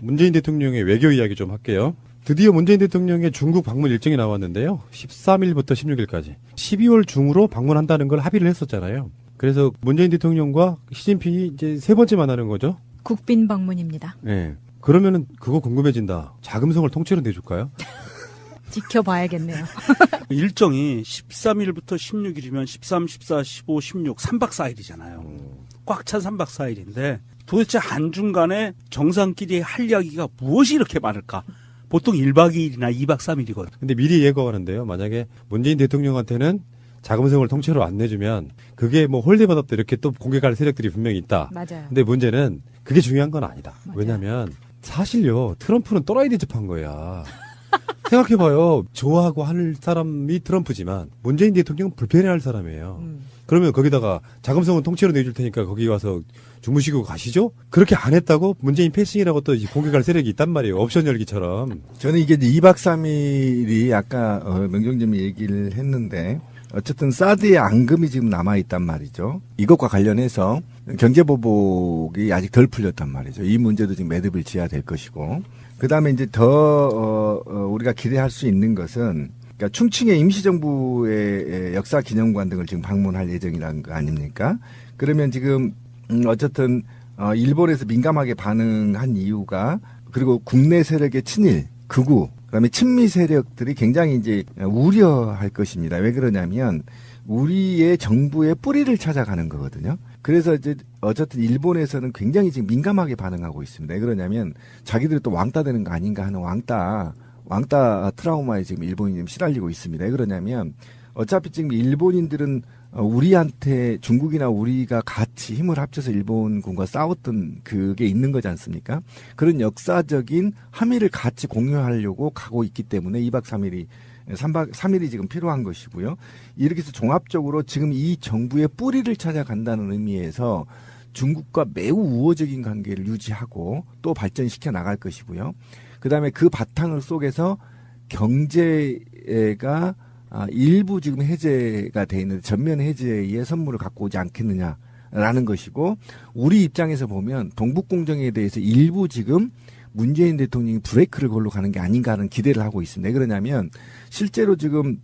문재인 대통령의 외교 이야기 좀 할게요. 드디어 문재인 대통령의 중국 방문 일정이 나왔는데요. 13일부터 16일까지. 12월 중으로 방문한다는 걸 합의를 했었잖아요. 그래서 문재인 대통령과 시진핑이 이제 세 번째 만나는 거죠. 국빈 방문입니다. 네. 그러면은 그거 궁금해진다. 자금성을 통째로 내줄까요? 지켜봐야겠네요. 일정이 13일부터 16일이면 13, 14, 15, 16, 3박 4일이잖아요. 꽉 찬 3박 4일인데 도대체 한중간에 정상끼리 할 이야기가 무엇이 이렇게 많을까? 보통 1박 2일이나 2박 3일이거든. 근데 미리 예고하는데요. 만약에 문재인 대통령한테는 자금성을 통째로 안 내주면 그게 뭐 홀대받았다 이렇게 또 공격할 세력들이 분명히 있다. 맞아요. 근데 문제는 그게 중요한 건 아니다. 맞아요. 왜냐면 사실요. 트럼프는 또라이 대접한 거야. 생각해봐요. 좋아하고 할 사람이 트럼프지만 문재인 대통령은 불편해할 사람이에요. 그러면 거기다가 자금성은 통째로 내줄 테니까 거기 가서 주무시고 가시죠? 그렇게 안 했다고 문재인 패싱이라고 또 공격할 세력이 있단 말이에요. 옵션 열기처럼. 저는 이게 이제 2박 3일이 아까 명정님이 얘기를 했는데 어쨌든 사드의 앙금이 지금 남아있단 말이죠. 이것과 관련해서 경제보복이 아직 덜 풀렸단 말이죠. 이 문제도 지금 매듭을 지어야 될 것이고. 그 다음에 이제 더 우리가 기대할 수 있는 것은 그러니까 충칭의 임시정부의 역사기념관 등을 지금 방문할 예정이라는 거 아닙니까? 그러면 지금 어쨌든 일본에서 민감하게 반응한 이유가 그리고 국내 세력의 친일, 극우, 그다음에 친미 세력들이 굉장히 이제 우려할 것입니다. 왜 그러냐면 우리의 정부의 뿌리를 찾아가는 거거든요. 그래서 이제 어쨌든 일본에서는 굉장히 지금 민감하게 반응하고 있습니다. 왜 그러냐면 자기들이 또 왕따 되는 거 아닌가 하는 왕따 트라우마에 지금 일본이 지금 시달리고 있습니다. 왜 그러냐면 어차피 지금 일본인들은 우리한테 중국이나 우리가 같이 힘을 합쳐서 일본군과 싸웠던 그게 있는 거지 않습니까? 그런 역사적인 함의를 같이 공유하려고 가고 있기 때문에 2박 3일이 3일이 지금 필요한 것이고요. 이렇게 해서 종합적으로 지금 이 정부의 뿌리를 찾아간다는 의미에서 중국과 매우 우호적인 관계를 유지하고 또 발전시켜 나갈 것이고요. 그다음에 그 바탕을 속에서 경제가 일부 지금 해제가 돼 있는데 전면 해제의 선물을 갖고 오지 않겠느냐라는 것이고 우리 입장에서 보면 동북공정에 대해서 일부 지금 문재인 대통령이 브레이크를 걸로 가는 게 아닌가 하는 기대를 하고 있습니다. 왜 그러냐면 실제로 지금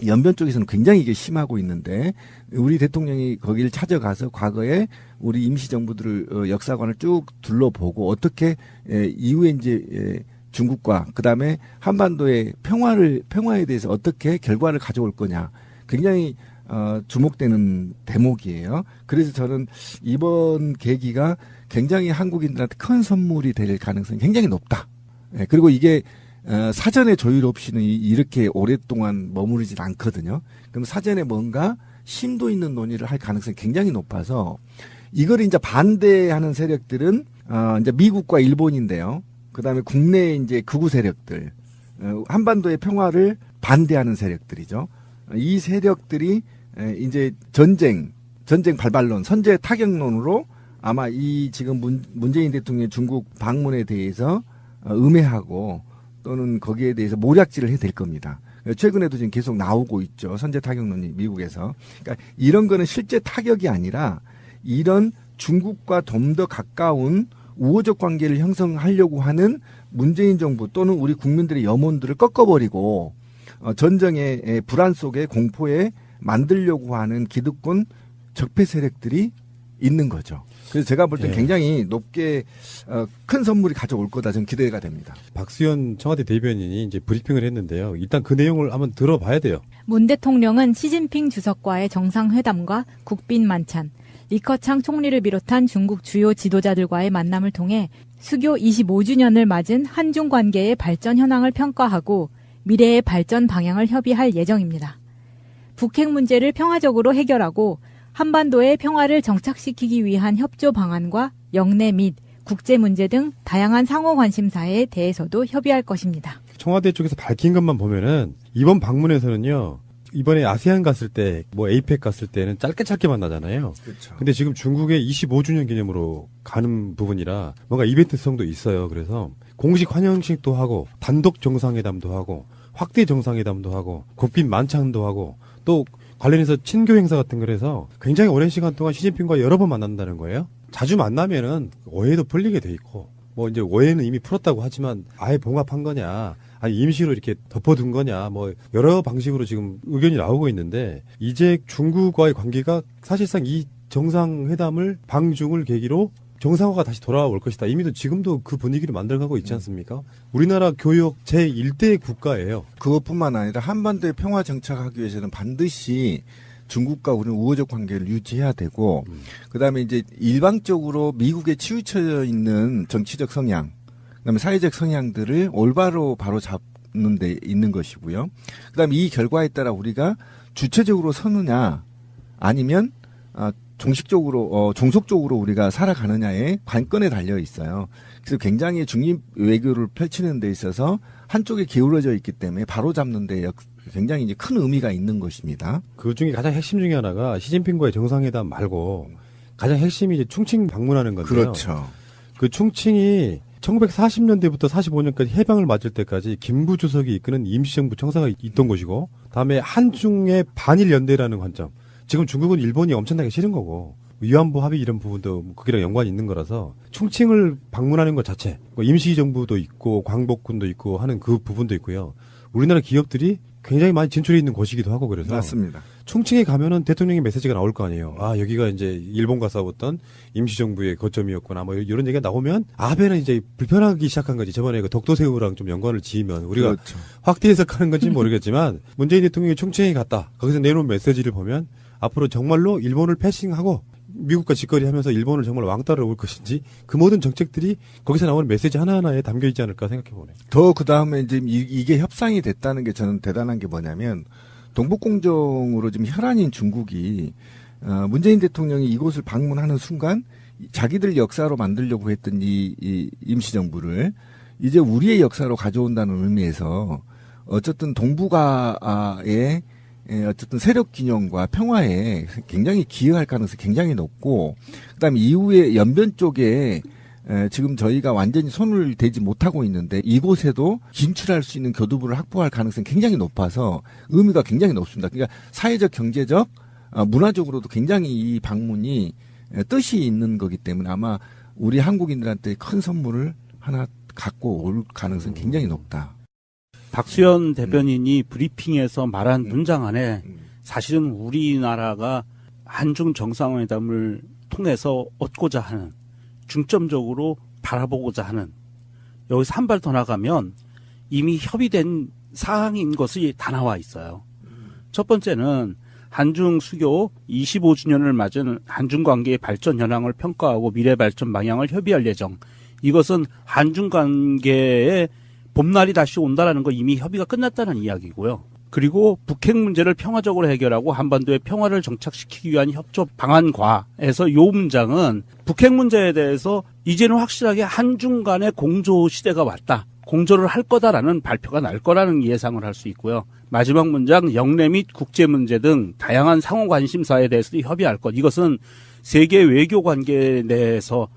연변 쪽에서는 굉장히 이게 심하고 있는데 우리 대통령이 거기를 찾아가서 과거에 우리 임시정부들을 역사관을 쭉 둘러보고 어떻게 이후에 이제 중국과 그다음에 한반도의 평화에 대해서 어떻게 결과를 가져올 거냐 굉장히 주목되는 대목이에요. 그래서 저는 이번 계기가 굉장히 한국인들한테 큰 선물이 될 가능성이 굉장히 높다. 그리고 이게 사전에 조율 없이는 이렇게 오랫동안 머무르질 않거든요. 그럼 사전에 뭔가 심도 있는 논의를 할 가능성이 굉장히 높아서 이걸 이제 반대하는 세력들은 이제 미국과 일본인데요. 그다음에 국내 이제 극우 세력들, 한반도의 평화를 반대하는 세력들이죠. 이 세력들이 이제 전쟁 발발론, 선제 타격론으로 아마 이 지금 문재인 대통령의 중국 방문에 대해서 음해하고 또는 거기에 대해서 모략질을 해야 될 겁니다. 최근에도 지금 계속 나오고 있죠. 선제 타격론이 미국에서. 그러니까 이런 거는 실제 타격이 아니라 이런 중국과 좀 더 가까운 우호적 관계를 형성하려고 하는 문재인 정부 또는 우리 국민들의 염원들을 꺾어버리고 전쟁의 불안 속에 공포에 만들려고 하는 기득권 적폐 세력들이 있는 거죠. 그래서 제가 볼 땐 굉장히 높게 큰 선물이 가져올 거다 저는 기대가 됩니다. 박수현 청와대 대변인이 이제 브리핑을 했는데요. 일단 그 내용을 한번 들어봐야 돼요. 문 대통령은 시진핑 주석과의 정상회담과 국빈 만찬, 리커창 총리를 비롯한 중국 주요 지도자들과의 만남을 통해 수교 25주년을 맞은 한중 관계의 발전 현황을 평가하고 미래의 발전 방향을 협의할 예정입니다. 북핵 문제를 평화적으로 해결하고 한반도의 평화를 정착시키기 위한 협조 방안과 영내 및 국제 문제 등 다양한 상호 관심사에 대해서도 협의할 것입니다. 청와대 쪽에서 밝힌 것만 보면은 이번 방문에서는요. 이번에 아세안 갔을 때, 뭐 에이펙 갔을 때는 짧게 만나잖아요. 그렇죠. 근데 지금 중국의 25주년 기념으로 가는 부분이라 뭔가 이벤트성도 있어요. 그래서 공식 환영식도 하고 단독 정상회담도 하고 확대 정상회담도 하고 국빈 만찬도 하고 또 관련해서 친교 행사 같은 거라서 굉장히 오랜 시간 동안 시진핑과 여러 번 만난다는 거예요. 자주 만나면은 오해도 풀리게 돼 있고 뭐 이제 오해는 이미 풀었다고 하지만 아예 봉합한 거냐, 아니 임시로 이렇게 덮어둔 거냐, 뭐 여러 방식으로 지금 의견이 나오고 있는데 이제 중국과의 관계가 사실상 이 정상회담을 방중을 계기로 정상화가 다시 돌아올 것이다. 이미도 지금도 그 분위기를 만들어가고 있지 않습니까? 우리나라 교역 제1대 국가예요. 그것뿐만 아니라 한반도에 평화 정착하기 위해서는 반드시 중국과 우리는 우호적 관계를 유지해야 되고, 그다음에 이제 일방적으로 미국에 치우쳐 있는 정치적 성향, 그다음에 사회적 성향들을 올바로 바로 잡는 데 있는 것이고요. 그다음에 이 결과에 따라 우리가 주체적으로 서느냐, 아니면 종속적으로 우리가 살아가느냐의 관건에 달려 있어요. 그래서 굉장히 중립 외교를 펼치는 데 있어서 한쪽에 기울어져 있기 때문에 바로 잡는 데 굉장히 이제 큰 의미가 있는 것입니다. 그 중에 가장 핵심 중에 하나가 시진핑과의 정상회담 말고 가장 핵심이 이제 충칭 방문하는 건데요. 그렇죠. 그 충칭이 1940년대부터 45년까지 해방을 맞을 때까지 김구 주석이 이끄는 임시정부 청사가 있던 곳이고, 다음에 한중의 반일 연대라는 관점. 지금 중국은 일본이 엄청나게 싫은 거고, 위안부 합의 이런 부분도 거기랑 연관이 있는 거라서 충칭을 방문하는 것 자체, 임시정부도 있고 광복군도 있고 하는 그 부분도 있고요. 우리나라 기업들이 굉장히 많이 진출해 있는 곳이기도 하고, 그래서 맞습니다. 충칭에 가면은 대통령의 메시지가 나올 거 아니에요. 아, 여기가 이제 일본과 싸웠던 임시정부의 거점이었구나. 뭐 이런 얘기가 나오면 아베는 이제 불편하기 시작한 거지. 저번에 그 독도새우랑 좀 연관을 지으면 우리가 그렇죠. 확대 해석하는 건지 모르겠지만 문재인 대통령이 충칭에 갔다. 거기서 내놓은 메시지를 보면 앞으로 정말로 일본을 패싱하고 미국과 직거리하면서 일본을 정말 왕따를 올 것인지, 그 모든 정책들이 거기서 나오는 메시지 하나하나에 담겨 있지 않을까 생각해 보네요. 더 그 다음에 이제 이게 협상이 됐다는 게 저는 대단한 게 뭐냐면, 동북공정으로 지금 혈안인 중국이 문재인 대통령이 이곳을 방문하는 순간 자기들 역사로 만들려고 했던 이 임시정부를 이제 우리의 역사로 가져온다는 의미에서 어쨌든 동북아의 어쨌든 세력 균형과 평화에 굉장히 기여할 가능성이 굉장히 높고, 그다음에 이후에 연변 쪽에 지금 저희가 완전히 손을 대지 못하고 있는데 이곳에도 진출할 수 있는 교두부를 확보할 가능성이 굉장히 높아서 의미가 굉장히 높습니다. 그러니까 사회적, 경제적, 문화적으로도 굉장히 이 방문이 뜻이 있는 거기 때문에 아마 우리 한국인들한테 큰 선물을 하나 갖고 올 가능성이 굉장히 높다. 박수현 대변인이 브리핑에서 말한 문장 안에 사실은 우리나라가 한중 정상회담을 통해서 얻고자 하는, 중점적으로 바라보고자 하는, 여기서 한 발 더 나가면 이미 협의된 사항인 것이 다 나와 있어요. 첫 번째는 한중 수교 25주년을 맞은 한중 관계의 발전 현황을 평가하고 미래 발전 방향을 협의할 예정. 이것은 한중 관계의 봄날이 다시 온다라는 거 이미 협의가 끝났다는 이야기고요. 그리고 북핵 문제를 평화적으로 해결하고 한반도의 평화를 정착시키기 위한 협조 방안과에서 이 문장은 북핵 문제에 대해서 이제는 확실하게 한중 간의 공조 시대가 왔다, 공조를 할 거다라는 발표가 날 거라는 예상을 할 수 있고요. 마지막 문장, 영내 및 국제 문제 등 다양한 상호 관심사에 대해서도 협의할 것. 이것은 세계 외교 관계 내에서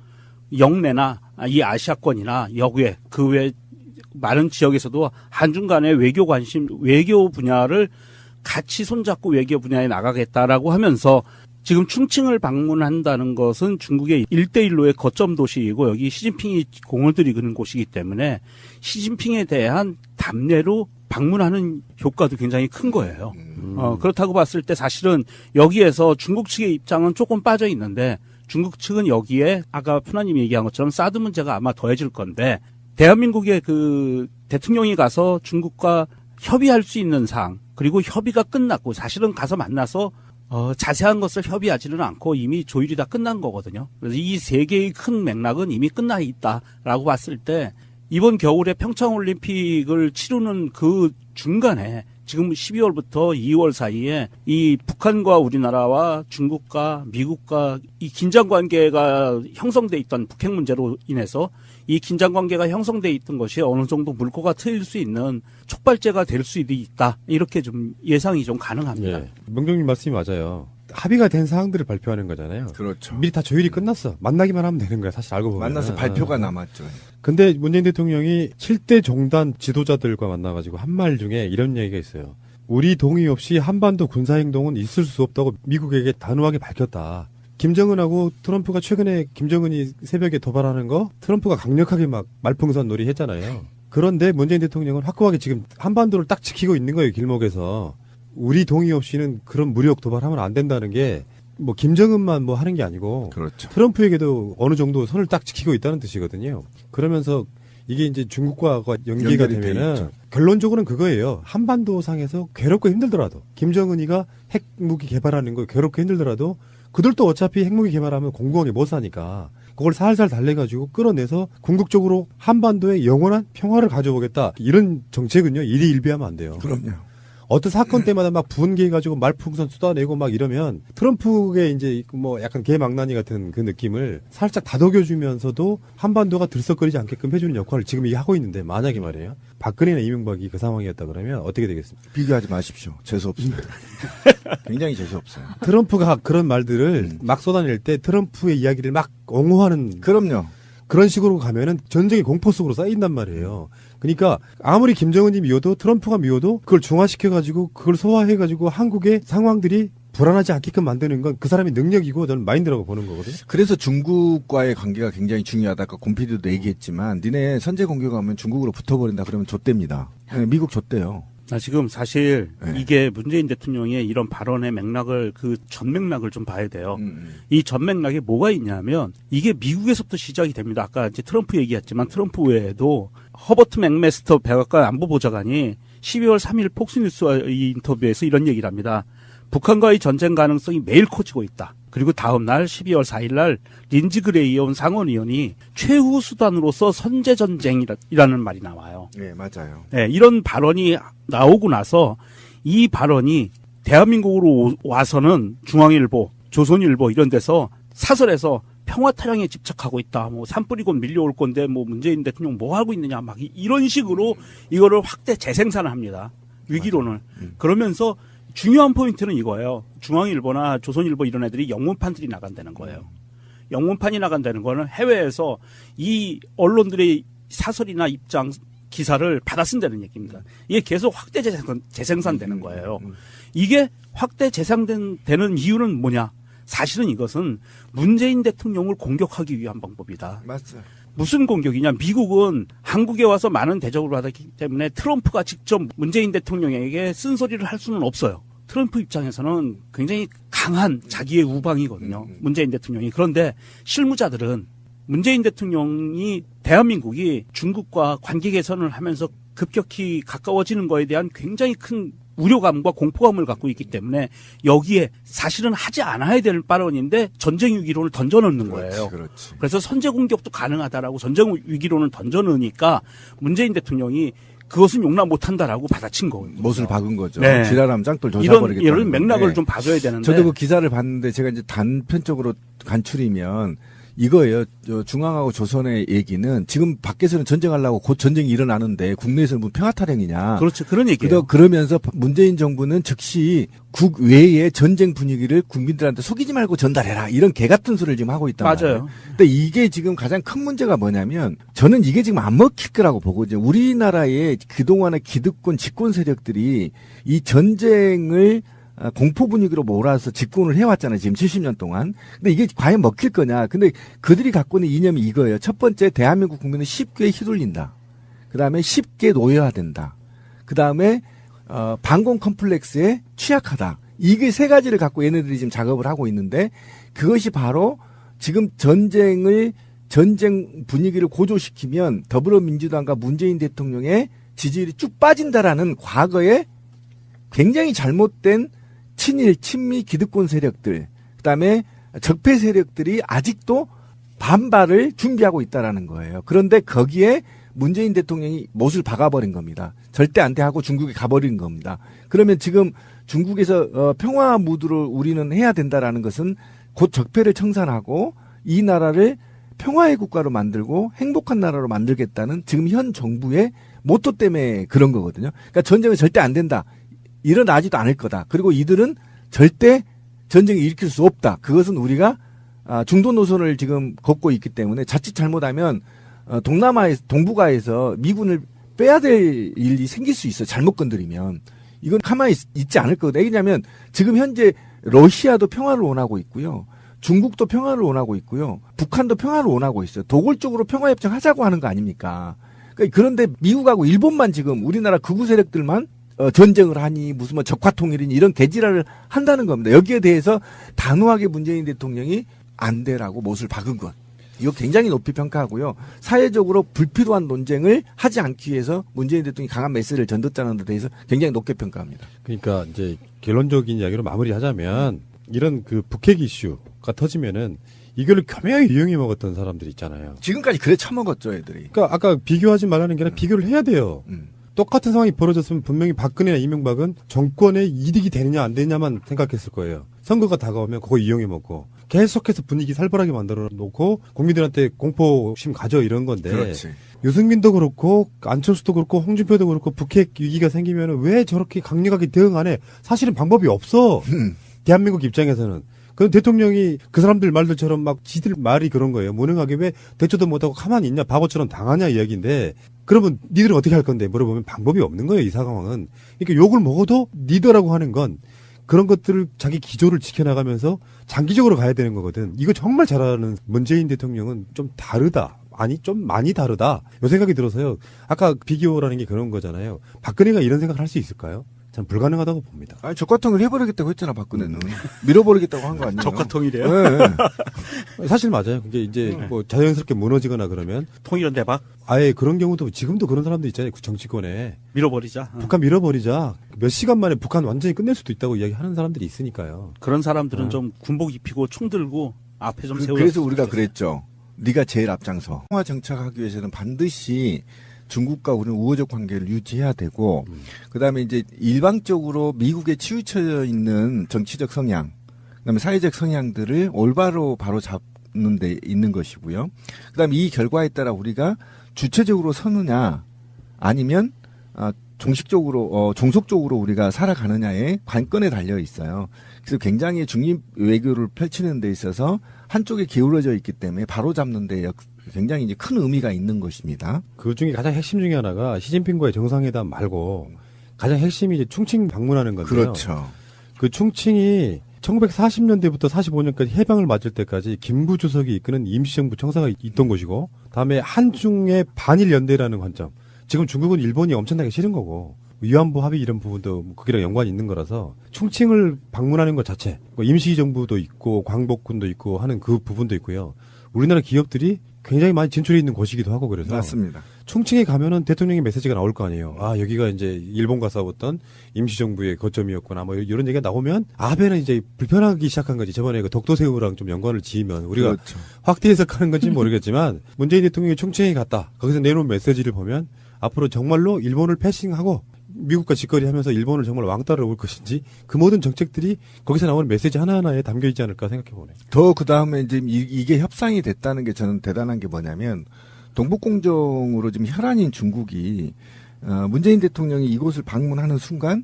영내나 이 아시아권이나 여기에 그 외 많은 지역에서도 한중 간의 외교 관심, 외교 분야를 같이 손잡고 외교 분야에 나가겠다라고 하면서, 지금 충칭을 방문한다는 것은 중국의 1대1로의 거점 도시이고 여기 시진핑이 공을 들이는 곳이기 때문에 시진핑에 대한 답례로 방문하는 효과도 굉장히 큰 거예요. 그렇다고 봤을 때 사실은 여기에서 중국 측의 입장은 조금 빠져 있는데, 중국 측은 여기에 아까 푸나님이 얘기한 것처럼 사드 문제가 아마 더해질 건데, 대한민국의 그 대통령이 가서 중국과 협의할 수 있는 사항, 그리고 협의가 끝났고 사실은 가서 만나서 자세한 것을 협의하지는 않고 이미 조율이 다 끝난 거거든요. 그래서 이 세 개의 큰 맥락은 이미 끝나 있다라고 봤을 때 이번 겨울에 평창올림픽을 치르는 그 중간에 지금 12월부터 2월 사이에 이 북한과 우리나라와 중국과 미국과 이 긴장 관계가 형성돼 있던 북핵 문제로 인해서 이 긴장 관계가 형성돼 있던 것이 어느 정도 물꼬가 트일 수 있는 촉발제가 될 수도 있다. 이렇게 좀 예상이 좀 가능합니다. 예. 명정님 말씀이 맞아요. 합의가 된 사항들을 발표하는 거잖아요. 그렇죠. 미리 다 조율이 끝났어. 만나기만 하면 되는 거야. 사실 알고 보면. 만나서 발표가 남았죠. 근데 문재인 대통령이 7대 종단 지도자들과 만나가지고 한 말 중에 이런 얘기가 있어요. 우리 동의 없이 한반도 군사행동은 있을 수 없다고 미국에게 단호하게 밝혔다. 김정은하고 트럼프가 최근에 김정은이 새벽에 도발하는 거 트럼프가 강력하게 막 말풍선 놀이 했잖아요. 그런데 문재인 대통령은 확고하게 지금 한반도를 딱 지키고 있는 거예요. 길목에서. 우리 동의 없이는 그런 무력 도발하면 안 된다는 게 뭐 김정은만 뭐 하는 게 아니고 그렇죠. 트럼프에게도 어느 정도 선을 딱 지키고 있다는 뜻이거든요. 그러면서 이게 이제 중국과 연계가 연결이 돼 되면은 있죠. 결론적으로는 그거예요. 한반도 상에서 괴롭고 힘들더라도 김정은이가 핵무기 개발하는 거 괴롭고 힘들더라도 그들도 어차피 핵무기 개발하면 공공하게 못 사니까 그걸 살살 달래가지고 끌어내서 궁극적으로 한반도에 영원한 평화를 가져오겠다. 이런 정책은요. 일희일비하면 안 돼요. 그럼요. 어떤 사건 때마다 막 분개해가지고 말풍선 쏟아내고 막 이러면 트럼프의 이제 뭐 약간 개망나니 같은 그 느낌을 살짝 다독여주면서도 한반도가 들썩거리지 않게끔 해주는 역할을 지금 이게 하고 있는데 만약에 말이에요. 박근혜나 이명박이 그 상황이었다 그러면 어떻게 되겠습니까? 비교하지 마십시오. 재수없습니다. 굉장히 재수없어요. 트럼프가 그런 말들을 막 쏟아낼 때 트럼프의 이야기를 막 옹호하는 그럼요. 그런 식으로 가면은 전쟁의 공포 속으로 쌓인단 말이에요. 그러니까 아무리 김정은이 미워도 트럼프가 미워도 그걸 중화시켜가지고 그걸 소화해가지고 한국의 상황들이 불안하지 않게끔 만드는 건 그 사람의 능력이고 저는 마인드라고 보는 거거든요. 그래서 중국과의 관계가 굉장히 중요하다. 아까 곰피디도 얘기했지만 니네 선제 공격하면 중국으로 붙어버린다 그러면 좆됩니다. 네, 미국 좆대요. 지금 사실 네. 이게 문재인 대통령의 이런 발언의 맥락을 그 전맥락을 좀 봐야 돼요. 이 전맥락에 뭐가 있냐면 이게 미국에서부터 시작이 됩니다. 아까 이제 트럼프 얘기했지만 트럼프 외에도 허버트 맥메스터 백악관 안보보좌관이 12월 3일 폭스뉴스와의 인터뷰에서 이런 얘기를 합니다. 북한과의 전쟁 가능성이 매일 커지고 있다. 그리고 다음 날 12월 4일 날 린지 그레이온 상원의원이 최후 수단으로서 선제 전쟁이라는 말이 나와요. 네, 맞아요. 네, 이런 발언이 나오고 나서 이 발언이 대한민국으로 와서는 중앙일보, 조선일보 이런 데서 사설에서 평화 타령에 집착하고 있다. 뭐 산불이 곧 밀려올 건데 뭐 문재인 대통령 뭐 하고 있느냐 막 이런 식으로 이거를 확대 재생산을 합니다. 위기론을. 그러면서 중요한 포인트는 이거예요. 중앙일보나 조선일보 이런 애들이 영문판들이 나간다는 거예요. 영문판이 나간다는 거는 해외에서 이 언론들의 사설이나 입장 기사를 받아 쓴다는 얘기입니다. 이게 계속 확대 재생산되는 거예요. 이게 확대 재생되는 이유는 뭐냐? 사실은 이것은 문재인 대통령을 공격하기 위한 방법이다. 맞아요. 무슨 공격이냐? 미국은 한국에 와서 많은 대접을 받았기 때문에 트럼프가 직접 문재인 대통령에게 쓴소리를 할 수는 없어요. 트럼프 입장에서는 굉장히 강한 자기의 우방이거든요. 문재인 대통령이. 그런데 실무자들은 문재인 대통령이 대한민국이 중국과 관계 개선을 하면서 급격히 가까워지는 거에 대한 굉장히 큰 우려감과 공포감을 갖고 있기 때문에 여기에 사실은 하지 않아야 될 발언인데 전쟁 위기론을 던져넣는 거예요. 그렇지. 그래서 선제 공격도 가능하다라고 전쟁 위기론을 던져넣으니까 문재인 대통령이 그것은 용납 못한다라고 받아친 거거든요. 못을 박은 거죠. 네. 지랄하면 짱돌 조사버리겠다. 이런 맥락을 좀 봐줘야 되는데. 저도 그 기사를 봤는데 제가 이제 단편적으로 간추리면 이거예요. 중앙하고 조선의 얘기는 지금 밖에서는 전쟁하려고 곧 전쟁이 일어나는데 국내에서는 무슨 평화 타령이냐. 그렇죠. 그런 얘기예요. 그러면서 문재인 정부는 즉시 국외의 전쟁 분위기를 국민들한테 속이지 말고 전달해라. 이런 개 같은 소리를 지금 하고 있단 말이에요. 맞아요. 근데 이게 지금 가장 큰 문제가 뭐냐면 저는 이게 지금 안 먹힐 거라고 보거든요. 우리나라의 그동안의 기득권 집권 세력들이 이 전쟁을 공포 분위기로 몰아서 집권을 해왔잖아요. 지금 70년 동안. 근데 이게 과연 먹힐 거냐. 근데 그들이 갖고 있는 이념이 이거예요. 첫 번째, 대한민국 국민은 쉽게 휘둘린다. 그 다음에 쉽게 노예화된다. 그 다음에 반공 컴플렉스에 취약하다. 이게 세 가지를 갖고 얘네들이 지금 작업을 하고 있는데 그것이 바로 지금 전쟁 분위기를 고조시키면 더불어민주당과 문재인 대통령의 지지율이 쭉 빠진다라는 과거에 굉장히 잘못된 친일, 친미 기득권 세력들, 그다음에 적폐 세력들이 아직도 반발을 준비하고 있다라는 거예요. 그런데 거기에 문재인 대통령이 못을 박아버린 겁니다. 절대 안 돼 하고 중국에 가버린 겁니다. 그러면 지금 중국에서 평화 무드를 우리는 해야 된다라는 것은 곧 적폐를 청산하고 이 나라를 평화의 국가로 만들고 행복한 나라로 만들겠다는 지금 현 정부의 모토 때문에 그런 거거든요. 그러니까 전쟁은 절대 안 된다. 일어나지도 않을 거다. 그리고 이들은 절대 전쟁을 일으킬 수 없다. 그것은 우리가 중도 노선을 지금 걷고 있기 때문에 자칫 잘못하면 동북아에서 미군을 빼야 될 일이 생길 수 있어요. 잘못 건드리면. 이건 가만히 있지 않을 거거든요. 왜냐하면 지금 현재 러시아도 평화를 원하고 있고요. 중국도 평화를 원하고 있고요. 북한도 평화를 원하고 있어요. 도골적으로 평화협정 하자고 하는 거 아닙니까? 그러니까 그런데 미국하고 일본만 지금 우리나라 극우 세력들만 전쟁을 하니 무슨 뭐 적화통일이니 이런 개지랄을 한다는 겁니다. 여기에 대해서 단호하게 문재인 대통령이 안 돼라고 못을 박은 것. 이거 굉장히 높이 평가하고요. 사회적으로 불필요한 논쟁을 하지 않기 위해서 문재인 대통령이 강한 메시지를 전뒀다는 데 대해서 굉장히 높게 평가합니다. 그러니까 이제 결론적인 이야기로 마무리하자면 이런 그 북핵 이슈가 터지면은 이걸 겸허하게 이용해 먹었던 사람들이 있잖아요. 지금까지 그래 처먹었죠, 애들이. 그러니까 아까 비교하지 말라는 게 아니라 비교를 해야 돼요. 똑같은 상황이 벌어졌으면 분명히 박근혜나 이명박은 정권의 이득이 되느냐 안 되느냐만 생각했을 거예요. 선거가 다가오면 그거 이용해 먹고 계속해서 분위기 살벌하게 만들어 놓고 국민들한테 공포심 가져 이런 건데 그렇지. 유승민도 그렇고 안철수도 그렇고 홍준표도 그렇고 북핵 위기가 생기면 왜 저렇게 강력하게 대응 안 해? 사실은 방법이 없어. 대한민국 입장에서는. 그럼 대통령이 그 사람들 말들처럼 막 지들 말이 그런 거예요. 무능하게 왜 대처도 못하고 가만히 있냐 바보처럼 당하냐 이야기인데 그러면 니들은 어떻게 할 건데 물어보면 방법이 없는 거예요. 이 상황은. 그러니까 욕을 먹어도 리더라고 하는 건 그런 것들을 자기 기조를 지켜나가면서 장기적으로 가야 되는 거거든. 이거 정말 잘하는 문재인 대통령은 좀 다르다. 아니 좀 많이 다르다. 이 생각이 들어서요. 아까 비교라는 게 그런 거잖아요. 박근혜가 이런 생각을 할 수 있을까요? 전 불가능하다고 봅니다. 아니, 적화통일 해버리겠다고 했잖아, 박근혜는. 밀어버리겠다고 한 거 아니에요? 적화통일이에요? 네. 사실 맞아요. 그게 이제 뭐 자연스럽게 무너지거나 그러면 통일은 대박? 아예 그런 경우도 지금도 그런 사람도 있잖아요. 그 정치권에. 밀어버리자. 북한 밀어버리자. 몇 시간 만에 북한 완전히 끝낼 수도 있다고 이야기하는 사람들이 있으니까요. 그런 사람들은 좀 군복 입히고 총 들고 앞에 좀 세워. 그래서 우리가 그랬죠. 네가 제일 앞장서. 평화 정착하기 위해서는 반드시 중국과 우리는 우호적 관계를 유지해야 되고, 그다음에 이제 일방적으로 미국에 치우쳐 있는 정치적 성향, 그다음에 사회적 성향들을 올바로 바로 잡는 데 있는 것이고요. 그다음에 이 결과에 따라 우리가 주체적으로 서느냐, 아니면 종속적으로 우리가 살아가느냐의 관건에 달려 있어요. 그래서 굉장히 중립 외교를 펼치는 데 있어서 한쪽에 기울어져 있기 때문에 바로 잡는 데 굉장히 이제 큰 의미가 있는 것입니다. 그 중에 가장 핵심 중에 하나가 시진핑과의 정상회담 말고 가장 핵심이 이제 충칭 방문하는 건데요. 그렇죠. 그 충칭이 1940년대부터 45년까지 해방을 맞을 때까지 김구 주석이 이끄는 임시정부 청사가 있던 곳이고, 다음에 한중의 반일 연대라는 관점. 지금 중국은 일본이 엄청나게 싫은 거고 위안부 합의 이런 부분도 거기랑 연관이 있는 거라서 충칭을 방문하는 것 자체, 뭐 임시정부도 있고 광복군도 있고 하는 그 부분도 있고요. 우리나라 기업들이 굉장히 많이 진출해 있는 곳이기도 하고 그래서 맞습니다. 충칭에 가면은 대통령의 메시지가 나올 거 아니에요. 아, 여기가 이제 일본과 싸웠던 임시정부의 거점이었구나. 뭐 이런 얘기가 나오면 아베는 이제 불편하기 시작한 거지. 저번에 그 독도새우랑 좀 연관을 지으면 우리가 그렇죠. 확대 해석하는 건지 모르겠지만 문재인 대통령이 충칭에 갔다. 거기서 내놓은 메시지를 보면 앞으로 정말로 일본을 패싱하고 미국과 직거리하면서 일본을 정말 왕따를 올 것인지 그 모든 정책들이 거기서 나오는 메시지 하나하나에 담겨 있지 않을까 생각해 보네. 더 그 다음에 이제 이게 협상이 됐다는 게 저는 대단한 게 뭐냐면 동북공정으로 지금 혈안인 중국이 문재인 대통령이 이곳을 방문하는 순간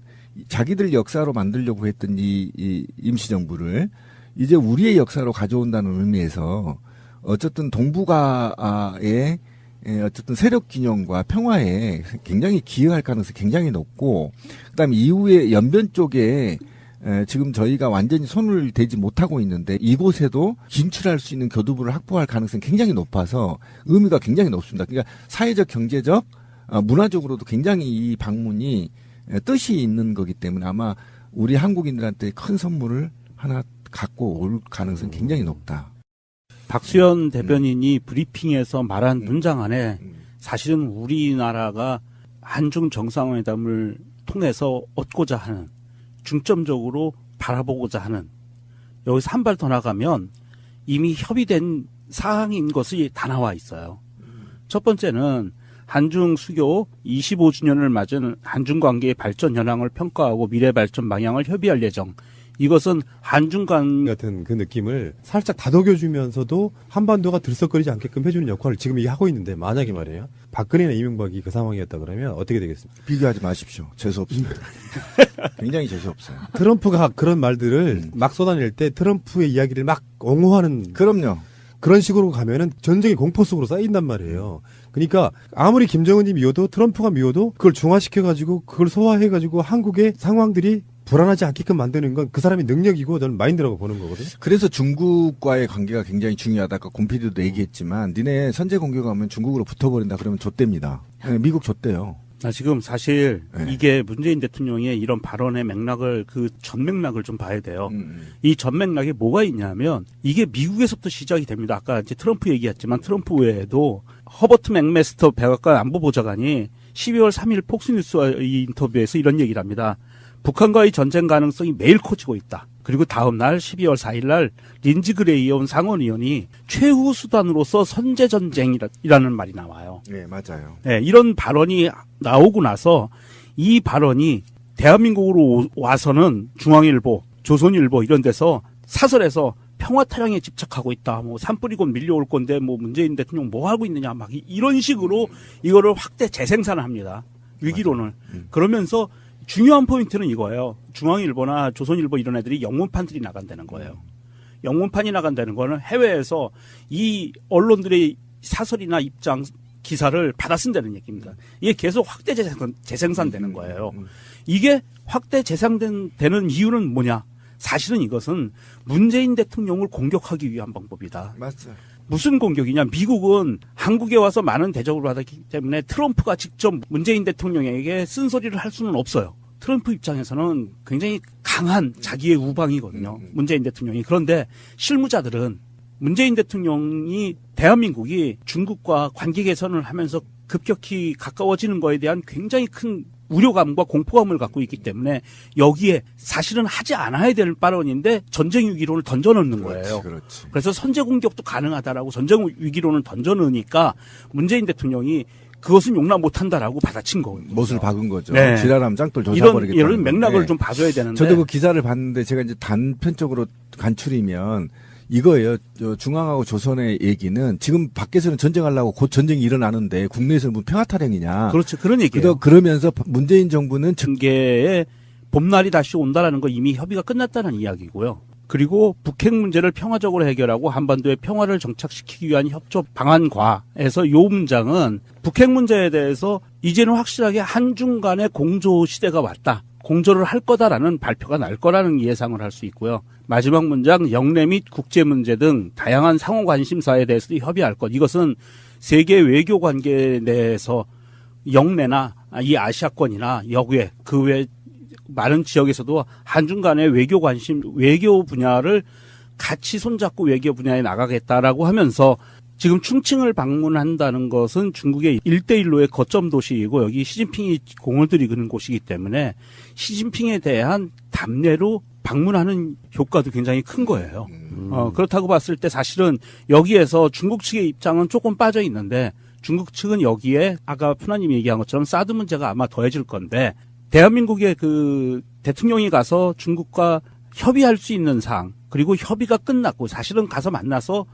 자기들 역사로 만들려고 했던 이 임시정부를 이제 우리의 역사로 가져온다는 의미에서 어쨌든 동북아의 어쨌든 세력 균형과 평화에 굉장히 기여할 가능성이 굉장히 높고, 그다음에 이후에 연변 쪽에 지금 저희가 완전히 손을 대지 못하고 있는데 이곳에도 진출할 수 있는 교두보를 확보할 가능성이 굉장히 높아서 의미가 굉장히 높습니다. 그러니까 사회적, 경제적, 문화적으로도 굉장히 이 방문이 뜻이 있는 거기 때문에 아마 우리 한국인들한테 큰 선물을 하나 갖고 올 가능성이 굉장히 높다. 박수현 대변인이 브리핑에서 말한 문장 안에 사실은 우리나라가 한중 정상회담을 통해서 얻고자 하는, 중점적으로 바라보고자 하는, 여기서 한 발 더 나가면 이미 협의된 사항인 것이 다 나와 있어요. 첫 번째는 한중 수교 25주년을 맞은 한중 관계의 발전 현황을 평가하고 미래 발전 방향을 협의할 예정. 이것은 한중 간 같은 그 느낌을 살짝 다독여주면서도 한반도가 들썩거리지 않게끔 해주는 역할을 지금 이게 하고 있는데, 만약에 말이에요. 박근혜나 이명박이 그 상황이었다 그러면 어떻게 되겠습니까? 비교하지 마십시오. 재수없습니다. 굉장히 재수없어요. 트럼프가 그런 말들을 막 쏟아낼 때 트럼프의 이야기를 막 옹호하는 그럼요. 그런 식으로 가면은 전쟁의 공포 속으로 쌓인단 말이에요. 그러니까 아무리 김정은이 미워도 트럼프가 미워도 그걸 중화시켜가지고 그걸 소화해가지고 한국의 상황들이 불안하지 않게끔 만드는 건 그 사람의 능력이고 저는 마인드라고 보는 거거든요. 그래서 중국과의 관계가 굉장히 중요하다. 아까 곰피디도 얘기했지만 니네 선제 공격하면 중국으로 붙어버린다 그러면 좆됩니다. 네, 미국 좆대요. 지금 사실 네. 이게 문재인 대통령의 이런 발언의 맥락을 그 전맥락을 좀 봐야 돼요. 이 전맥락에 뭐가 있냐면 이게 미국에서부터 시작이 됩니다. 아까 이제 트럼프 얘기했지만 트럼프 외에도 허버트 맥메스터 백악관 안보보좌관이 12월 3일 폭스뉴스와의 인터뷰에서 이런 얘기를 합니다. 북한과의 전쟁 가능성이 매일 커지고 있다. 그리고 다음 날 12월 4일 날 린지 그레이온 상원의원이 최후 수단으로서 선제 전쟁이라는 말이 나와요. 네, 맞아요. 네, 이런 발언이 나오고 나서 이 발언이 대한민국으로 와서는 중앙일보, 조선일보 이런 데서 사설에서 평화 타령에 집착하고 있다. 뭐 산불이 곧 밀려올 건데 뭐 문재인 대통령 뭐 하고 있느냐 막 이런 식으로 이거를 확대 재생산을 합니다. 위기론을. 그러면서 중요한 포인트는 이거예요. 중앙일보나 조선일보 이런 애들이 영문판들이 나간다는 거예요. 영문판이 나간다는 거는 해외에서 이 언론들의 사설이나 입장, 기사를 받아 쓴다는 얘기입니다. 이게 계속 확대 재생산되는 거예요. 이게 확대 재생되는 이유는 뭐냐? 사실은 이것은 문재인 대통령을 공격하기 위한 방법이다. 맞죠. 무슨 공격이냐? 미국은 한국에 와서 많은 대접을 받았기 때문에 트럼프가 직접 문재인 대통령에게 쓴소리를 할 수는 없어요. 트럼프 입장에서는 굉장히 강한 자기의 우방이거든요. 문재인 대통령이. 그런데 실무자들은 문재인 대통령이 대한민국이 중국과 관계 개선을 하면서 급격히 가까워지는 거에 대한 굉장히 큰 우려감과 공포감을 갖고 있기 때문에 여기에 사실은 하지 않아야 될 발언인데 전쟁 위기론을 던져넣는 거예요. 그렇지. 그래서 선제 공격도 가능하다라고 전쟁 위기론을 던져넣으니까 문재인 대통령이 그것은 용납 못한다라고 받아친 거거든요. 못을 박은 거죠. 네. 지랄하면 짱돌 조사버리겠다. 이런 맥락을 좀 봐줘야 되는데. 저도 그 기사를 봤는데 제가 이제 단편적으로 간추리면 이거예요. 중앙하고 조선의 얘기는 지금 밖에서는 전쟁하려고 곧 전쟁이 일어나는데 국내에서는 무슨 평화타령이냐. 그렇죠. 그런 얘기예요. 그러면서 문재인 정부는 전개의 봄날이 다시 온다라는 거 이미 협의가 끝났다는 이야기고요. 그리고 북핵 문제를 평화적으로 해결하고 한반도에 평화를 정착시키기 위한 협조 방안과에서 요 문장은 북핵 문제에 대해서 이제는 확실하게 한중 간의 공조 시대가 왔다. 공조를 할 거다라는 발표가 날 거라는 예상을 할 수 있고요. 마지막 문장 영내 및 국제 문제 등 다양한 상호 관심사에 대해서도 협의할 것. 이것은 세계 외교 관계 내에서 영내나 이 아시아권이나 여외 그 외 많은 지역에서도 한중 간의 외교 관심, 외교 분야를 같이 손잡고 외교 분야에 나가겠다라고 하면서 지금 충칭을 방문한다는 것은 중국의 1대1로의 거점 도시이고 여기 시진핑이 공을 들이는 곳이기 때문에 시진핑에 대한 답례로 방문하는 효과도 굉장히 큰 거예요. 그렇다고 봤을 때 사실은 여기에서 중국 측의 입장은 조금 빠져 있는데 중국 측은 여기에 아까 푸나님이 얘기한 것처럼 사드 문제가 아마 더해질 건데 대한민국의 그 대통령이 가서 중국과 협의할 수 있는 사항 그리고 협의가 끝났고 사실은 가서 만나서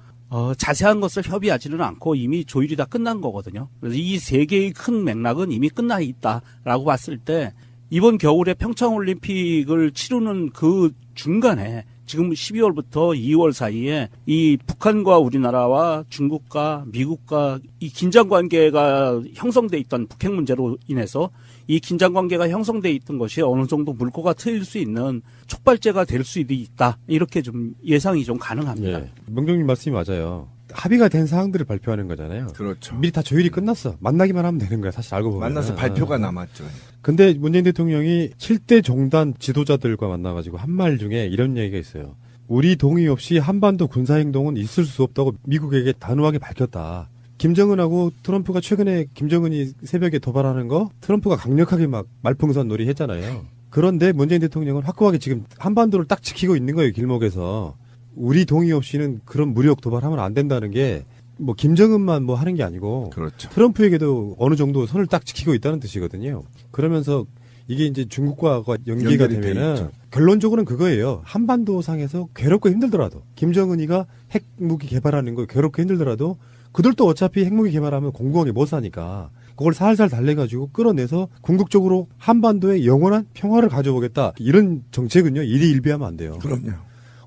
자세한 것을 협의하지는 않고 이미 조율이 다 끝난 거거든요. 그래서 이 세 개의 큰 맥락은 이미 끝나 있다라고 봤을 때 이번 겨울에 평창올림픽을 치르는 그 중간에 지금 12월부터 2월 사이에 이 북한과 우리나라와 중국과 미국과 이 긴장 관계가 형성돼 있던 북핵 문제로 인해서 이 긴장 관계가 형성돼 있던 것이 어느 정도 물꼬가 트일 수 있는 촉발제가 될 수도 있다. 이렇게 좀 예상이 좀 가능합니다. 예. 명정님 말씀이 맞아요. 합의가 된 사항들을 발표하는 거잖아요. 그렇죠. 미리 다 조율이 끝났어. 만나기만 하면 되는 거야. 사실 알고 보면. 만나서 발표가 남았죠. 근데 문재인 대통령이 7대 종단 지도자들과 만나가지고 한 말 중에 이런 얘기가 있어요. 우리 동의 없이 한반도 군사행동은 있을 수 없다고 미국에게 단호하게 밝혔다. 김정은하고 트럼프가 최근에 김정은이 새벽에 도발하는 거 트럼프가 강력하게 막 말풍선 놀이 했잖아요. 그런데 문재인 대통령은 확고하게 지금 한반도를 딱 지키고 있는 거예요. 길목에서. 우리 동의 없이는 그런 무력 도발하면 안 된다는 게 뭐 김정은만 뭐 하는 게 아니고 그렇죠. 트럼프에게도 어느 정도 선을 딱 지키고 있다는 뜻이거든요. 그러면서 이게 이제 중국과 연계가 연결이 돼 되면은 있죠. 결론적으로는 그거예요. 한반도 상에서 괴롭고 힘들더라도 김정은이가 핵무기 개발하는 거 괴롭고 힘들더라도 그들도 어차피 핵무기 개발하면 공공하게 못 사니까 그걸 살살 달래가지고 끌어내서 궁극적으로 한반도에 영원한 평화를 가져오겠다. 이런 정책은요. 일희일비하면 안 돼요. 그럼요.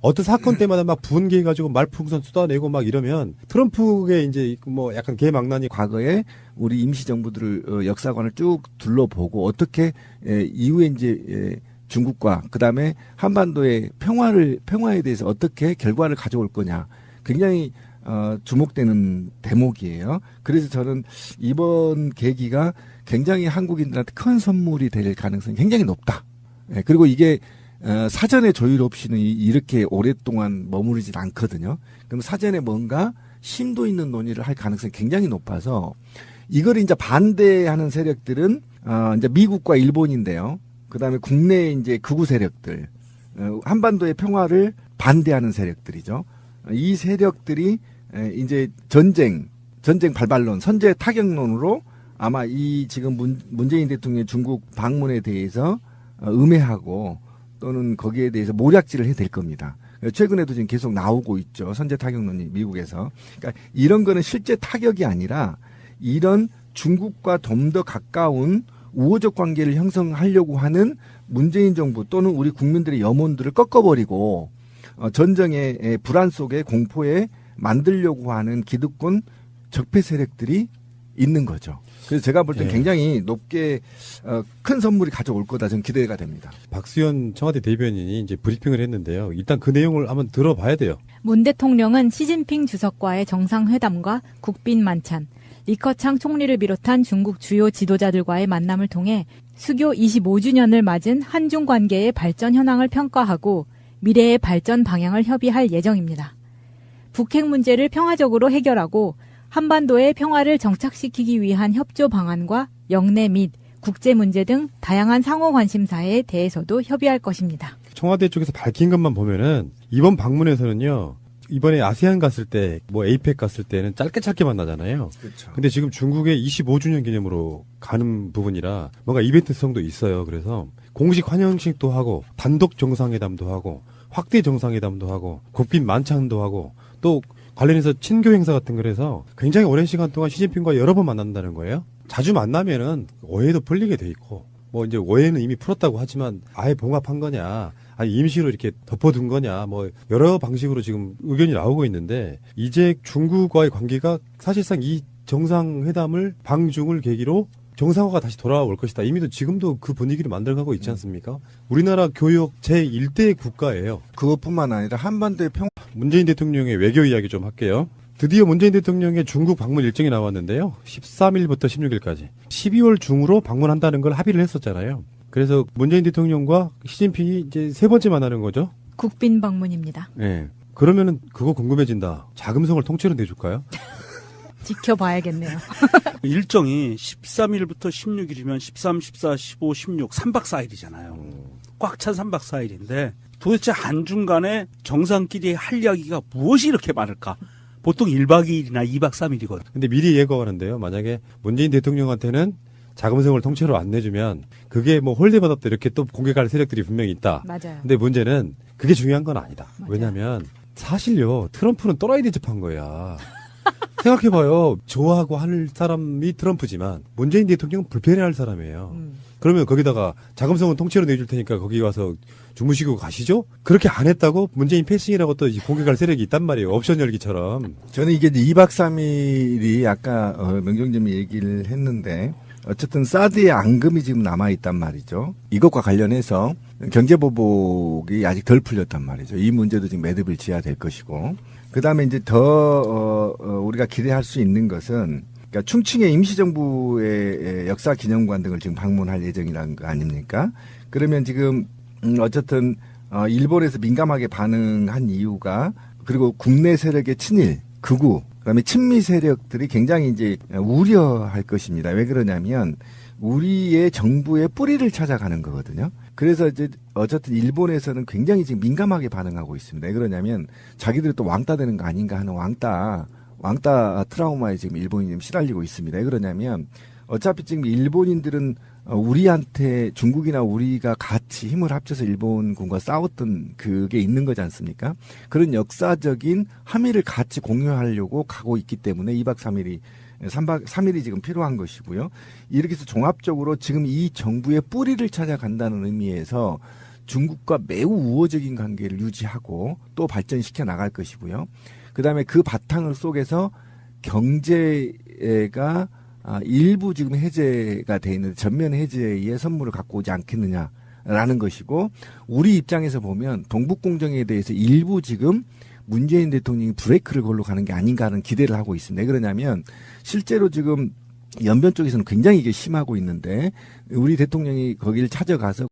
어떤 사건 때마다 막 분개해가지고 말풍선 쏟아내고 막 이러면 트럼프의 이제 뭐 약간 개망난이 과거에 우리 임시정부들을 역사관을 쭉 둘러보고 어떻게 이후에 이제 중국과 그다음에 한반도의 평화에 대해서 어떻게 결과를 가져올 거냐 굉장히 주목되는 대목이에요. 그래서 저는 이번 계기가 굉장히 한국인들한테 큰 선물이 될 가능성이 굉장히 높다. 예, 그리고 이게 사전에 조율 없이는 이렇게 오랫동안 머무르진 않거든요. 그럼 사전에 뭔가 심도 있는 논의를 할 가능성이 굉장히 높아서 이걸 이제 반대하는 세력들은 이제 미국과 일본인데요. 그다음에 국내 이제 극우 세력들, 한반도의 평화를 반대하는 세력들이죠. 이 세력들이 이제 전쟁 발발론, 선제 타격론으로 아마 이 지금 문재인 대통령의 중국 방문에 대해서 음해하고 또는 거기에 대해서 모략질을 해야 될 겁니다. 최근에도 지금 계속 나오고 있죠. 선제 타격론이 미국에서. 그러니까 이런 거는 실제 타격이 아니라 이런 중국과 좀 더 가까운 우호적 관계를 형성하려고 하는 문재인 정부 또는 우리 국민들의 염원들을 꺾어버리고 전쟁의 불안 속에 공포에 만들려고 하는 기득권 적폐 세력들이 있는 거죠. 그래서 제가 볼 땐 굉장히 높게 큰 선물이 가져올 거다 저는 기대가 됩니다. 박수현 청와대 대변인이 이제 브리핑을 했는데요. 일단 그 내용을 한번 들어봐야 돼요. 문 대통령은 시진핑 주석과의 정상회담과 국빈 만찬, 리커창 총리를 비롯한 중국 주요 지도자들과의 만남을 통해 수교 25주년을 맞은 한중 관계의 발전 현황을 평가하고 미래의 발전 방향을 협의할 예정입니다. 북핵 문제를 평화적으로 해결하고 한반도의 평화를 정착시키기 위한 협조 방안과 영내 및 국제 문제 등 다양한 상호 관심사에 대해서도 협의할 것입니다. 청와대 쪽에서 밝힌 것만 보면은 이번 방문에서는요. 이번에 아세안 갔을 때, 뭐 에이펙 갔을 때는 짧게 만나잖아요. 그렇죠. 근데 지금 중국의 25주년 기념으로 가는 부분이라 뭔가 이벤트성도 있어요. 그래서 공식 환영식도 하고 단독 정상회담도 하고 확대 정상회담도 하고 국빈 만찬도 하고 또 관련해서 친교 행사 같은 걸 해서 굉장히 오랜 시간 동안 시진핑과 여러 번 만난다는 거예요. 자주 만나면은 오해도 풀리게 돼 있고 뭐 이제 오해는 이미 풀었다고 하지만 아예 봉합한 거냐 아니 임시로 이렇게 덮어둔 거냐 뭐 여러 방식으로 지금 의견이 나오고 있는데 이제 중국과의 관계가 사실상 이 정상회담을 방중을 계기로 정상화가 다시 돌아올 것이다. 이미도 지금도 그 분위기를 만들어가고 있지 않습니까? 우리나라 교역 제1대 국가예요. 그것뿐만 아니라 한반도의 문재인 대통령의 외교 이야기 좀 할게요. 드디어 문재인 대통령의 중국 방문 일정이 나왔는데요. 13일부터 16일까지. 12월 중으로 방문한다는 걸 합의를 했었잖아요. 그래서 문재인 대통령과 시진핑이 이제 세 번째 만나는 거죠. 국빈 방문입니다. 네. 그러면은 그거 궁금해진다. 자금성을 통째로 내줄까요? 지켜봐야겠네요. 일정이 13일부터 16일이면 13, 14, 15, 16, 3박 4일이잖아요. 꽉 찬 3박 4일인데 도대체 한중간에 정상끼리 할 이야기가 무엇이 이렇게 많을까? 보통 1박 2일이나 2박 3일이거든요. 근데 미리 예고하는데요. 만약에 문재인 대통령한테는 자금성을 통째로 안 내주면 그게 뭐 홀대 받았다 이렇게 또 공격할 세력들이 분명히 있다. 맞아요. 근데 문제는 그게 중요한 건 아니다. 맞아요. 왜냐하면 사실요. 트럼프는 또라이 대접한 거야. 생각해봐요. 좋아하고 할 사람이 트럼프지만 문재인 대통령은 불편해할 사람이에요. 그러면 거기다가 자금성은 통째로 내줄 테니까 거기 가서 주무시고 가시죠? 그렇게 안 했다고 문재인 패싱이라고 또 공격할 세력이 있단 말이에요. 옵션 열기처럼. 저는 이게 2박 3일이 아까 명정님이 얘기를 했는데 어쨌든 사드의 앙금이 지금 남아있단 말이죠. 이것과 관련해서 경제보복이 아직 덜 풀렸단 말이죠. 이 문제도 지금 매듭을 지어야 될 것이고 그 다음에 이제 더 우리가 기대할 수 있는 것은 그러니까 충칭의 임시정부의 역사기념관 등을 지금 방문할 예정이라는 거 아닙니까? 그러면 지금 어쨌든 일본에서 민감하게 반응한 이유가 그리고 국내 세력의 친일, 극우, 그다음에 친미 세력들이 굉장히 이제 우려할 것입니다. 왜 그러냐면 우리의 정부의 뿌리를 찾아가는 거거든요. 그래서 이제 어쨌든 일본에서는 굉장히 지금 민감하게 반응하고 있습니다. 왜 그러냐면 자기들이 또 왕따 되는 거 아닌가 하는 왕따 트라우마에 지금 일본이 지금 시달리고 있습니다. 왜 그러냐면 어차피 지금 일본인들은 우리한테 중국이나 우리가 같이 힘을 합쳐서 일본군과 싸웠던 그게 있는 거지 않습니까? 그런 역사적인 함의를 같이 공유하려고 가고 있기 때문에 2박 3일이 3일이 지금 필요한 것이고요. 이렇게 해서 종합적으로 지금 이 정부의 뿌리를 찾아간다는 의미에서 중국과 매우 우호적인 관계를 유지하고 또 발전시켜 나갈 것이고요. 그다음에 그 바탕을 속에서 경제가 일부 지금 해제가 돼 있는데 전면 해제의 선물을 갖고 오지 않겠느냐라는 라는 것이고, 우리 입장에서 보면 동북공정에 대해서 일부 지금 문재인 대통령이 브레이크를 걸러 가는 게 아닌가 하는 기대를 하고 있습니다. 왜 그러냐면 실제로 지금 연변 쪽에서는 굉장히 이게 심하고 있는데 우리 대통령이 거기를 찾아가서